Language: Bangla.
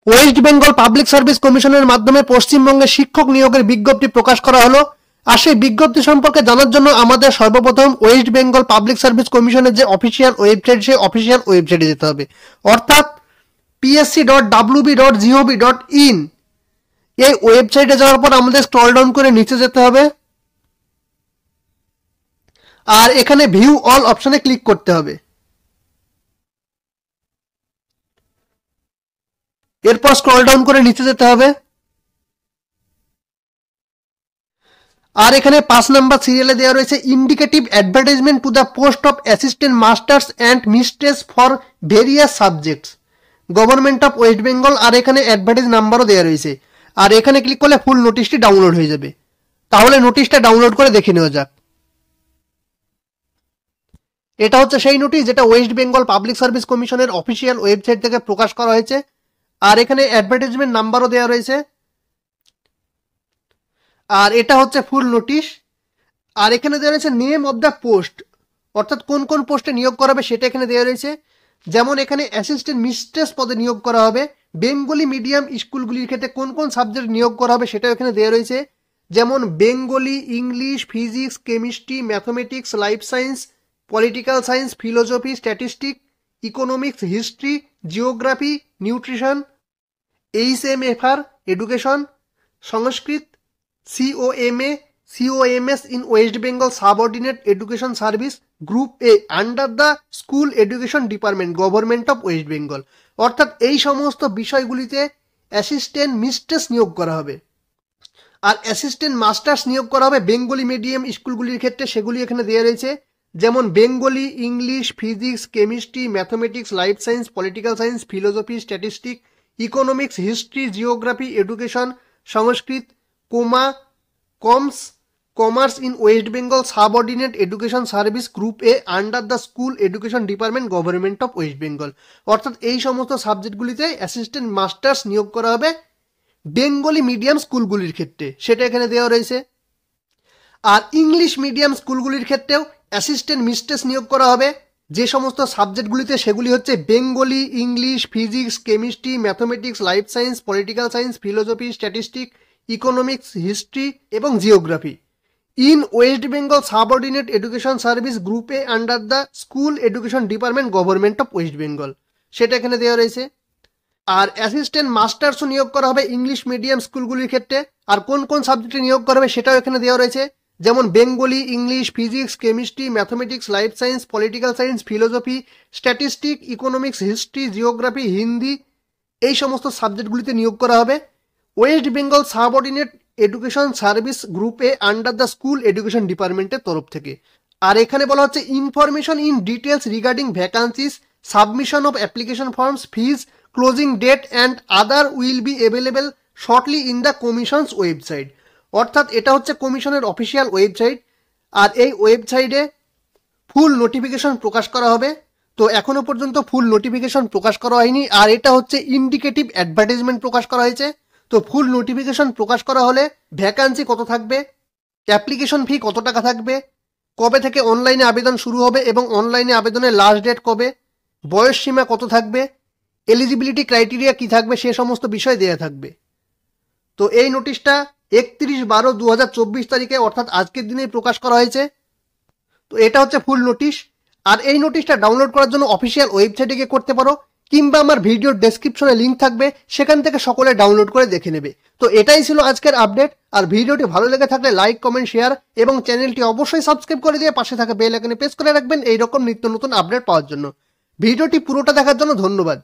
ওয়েস্ট বেঙ্গল পাবলিক সার্ভিস কমিশনের মাধ্যমে পশ্চিমবঙ্গে শিক্ষক নিয়োগের বিজ্ঞপ্তি প্রকাশ করা হলো। আর সেই বিজ্ঞপ্তি সম্পর্কে জানার জন্য আমাদের সর্বপ্রথম ওয়েস্ট বেঙ্গল পাবলিক সার্ভিস কমিশনের যে অফিসিয়াল ওয়েবসাইট, সেই অফিসিয়াল ওয়েবসাইটে যেতে হবে, অর্থাৎ psc.wb.gov.in। এই ওয়েবসাইটে যাওয়ার পর আমাদের স্ক্রল ডাউন করে নিচে যেতে হবে, আর এখানে ভিউ অল অপশনে ক্লিক করতে হবে। এরপর স্ক্রল ডাউন করে নিচে যেতে হবে, আর এখানে 5 নাম্বার সিরিয়ালে দেওয়া রয়েছে indicative advertisement to the post of assistant masters and mistress for various subjects, government of West Bengal. আর এখানে অ্যাডভার্টাইজ নাম্বারও দেওয়া রয়েছে। আর এখানে ক্লিক করলে ফুল নোটিশটি ডাউনলোড হয়ে যাবে। তাহলে নোটিশটা ডাউনলোড করে দেখে নেওয়া যাক। এটা হচ্ছে সেই নোটিশ যেটা ওয়েস্ট বেঙ্গল পাবলিক সার্ভিস কমিশনের অফিসিয়াল ওয়েবসাইট থেকে প্রকাশ করা হয়েছে। আর এখানে অ্যাডভার্টাইজমেন্ট নাম্বারও দেওয়া রয়েছে। আর এটা হচ্ছে ফুল নোটিশ। আর এখানে দেওয়া রয়েছে নেম অফ দ্য পোস্ট, অর্থাৎ কোন কোন পোস্টে নিয়োগ করা হবে সেটা এখানে দেওয়া রয়েছে। যেমন এখানে অ্যাসিস্ট্যান্ট মিস্ট্রেস পদে নিয়োগ করা হবে। বেঙ্গলি মিডিয়াম স্কুলগুলির ক্ষেত্রে কোন কোন সাবজেক্ট নিয়োগ করা হবে সেটাও এখানে দেওয়া রয়েছে। যেমন Bengali, English, physics, chemistry, mathematics, life science, political science, philosophy, statistic, economics, history, geography, nutrition, HMFR, education, Sanskrit, COMA, COMS in West Bengal Subordinate Education Service Group A under the School Education Department, Government of West Bengal। অর্থাৎ এই সমস্ত বিষয়গুলিতে অ্যাসিস্ট্যান্ট মিস্ট্রেস নিয়োগ করা হবে। আর অ্যাসিস্ট্যান্ট মাস্টার্স নিয়োগ করা হবে বেঙ্গলি মিডিয়াম স্কুলগুলির ক্ষেত্রে, সেগুলি এখানে দেওয়া রয়েছে। যেমন Bengali, English, physics, chemistry, mathematics, life science, political science, philosophy, statistic, economics, history, geography, education, Sanskrit, commerce in West Bengal subordinate education service group A under the school education department, government of West Bengal. অর্থাৎ এই সমস্ত সাবজেক্টগুলিতে অ্যাসিস্ট্যান্ট মাস্টার্স নিয়োগ করা হবে বেঙ্গলি মিডিয়াম স্কুলগুলির ক্ষেত্রে, সেটা এখানে দেওয়া রয়েছে। আর ইংলিশ মিডিয়াম স্কুলগুলির ক্ষেত্রেও অ্যাসিস্ট্যান্ট মিস্ট্রেস নিয়োগ করা হবে। যে সমস্ত সাবজেক্টগুলিতে সেগুলি হচ্ছে Bengali, English, physics, chemistry, mathematics, life science, political science, philosophy, statistic, economics, history এবং geography. In West Bengal subordinate education service group A under the school education department, government of West Bengal, সেটা এখানে দেওয়া রয়েছে। আর অ্যাসিস্ট্যান্ট মাস্টার্সও নিয়োগ করা হবে ইংলিশ মিডিয়াম স্কুলগুলির ক্ষেত্রে। আর কোন কোন সাবজেক্টে নিয়োগ করা হবে সেটাও এখানে দেওয়া রয়েছে। যেমন Bengali, English, physics, chemistry, mathematics, life science, political science, philosophy, statistic, economics, history, geography, Hindi, এই সমস্ত সাবজেক্টগুলিতে নিয়োগ করা হবে West Bengal subordinate education service group A under the school education ডিপার্টমেন্টের তরফ থেকে। আর এখানে বলা হচ্ছে information in details regarding vacancies, submission of application forms, fees, closing date and other will be available shortly in the commission's website. অর্থাৎ এটা হচ্ছে কমিশনের অফিসিয়াল ওয়েবসাইট। আর এই ওয়েবসাইটে ফুল নোটিফিকেশন প্রকাশ করা হবে। তো এখনো পর্যন্ত ফুল নোটিফিকেশন প্রকাশ করা হয়নি। আর এটা হচ্ছে ইন্ডিকেটিভ অ্যাডভার্টাইজমেন্ট প্রকাশ করা হয়েছে। তো ফুল নোটিফিকেশন প্রকাশ করা হলে ভ্যাকান্সি কত থাকবে, অ্যাপ্লিকেশন ফি কত টাকা থাকবে, কবে থেকে অনলাইনে আবেদন শুরু হবে এবং অনলাইনে আবেদনের লাস্ট ডেট কবে, বয়স সীমা কত থাকবে, এলিজিবিলিটি ক্রাইটেরিয়া কি থাকবে, সে সমস্ত বিষয় দেওয়া থাকবে। তো এই নোটিশটা 31/12/2024 তারিখে অর্থাৎ আজকের দিনেই প্রকাশ করা হয়েছে। তো এটা হচ্ছে ফুল নোটিশ। আর এই নোটিশটা ডাউনলোড করার জন্য অফিসিয়াল ওয়েবসাইটে গিয়ে করতে পারো, কিংবা আমার ভিডিওর ডেসক্রিপশনে লিঙ্ক থাকবে, সেখান থেকে সকলে ডাউনলোড করে দেখে নেবে। তো এটাই ছিল আজকের আপডেট। আর ভিডিওটি ভালো লেগে থাকলে লাইক, কমেন্ট, শেয়ার এবং চ্যানেলটি অবশ্যই সাবস্ক্রাইব করে দিয়ে পাশে থাকা বেল আইকনে প্রেস করে রাখবেন এইরকম নিত্য নতুন আপডেট পাওয়ার জন্য। ভিডিওটি পুরোটা দেখার জন্য ধন্যবাদ।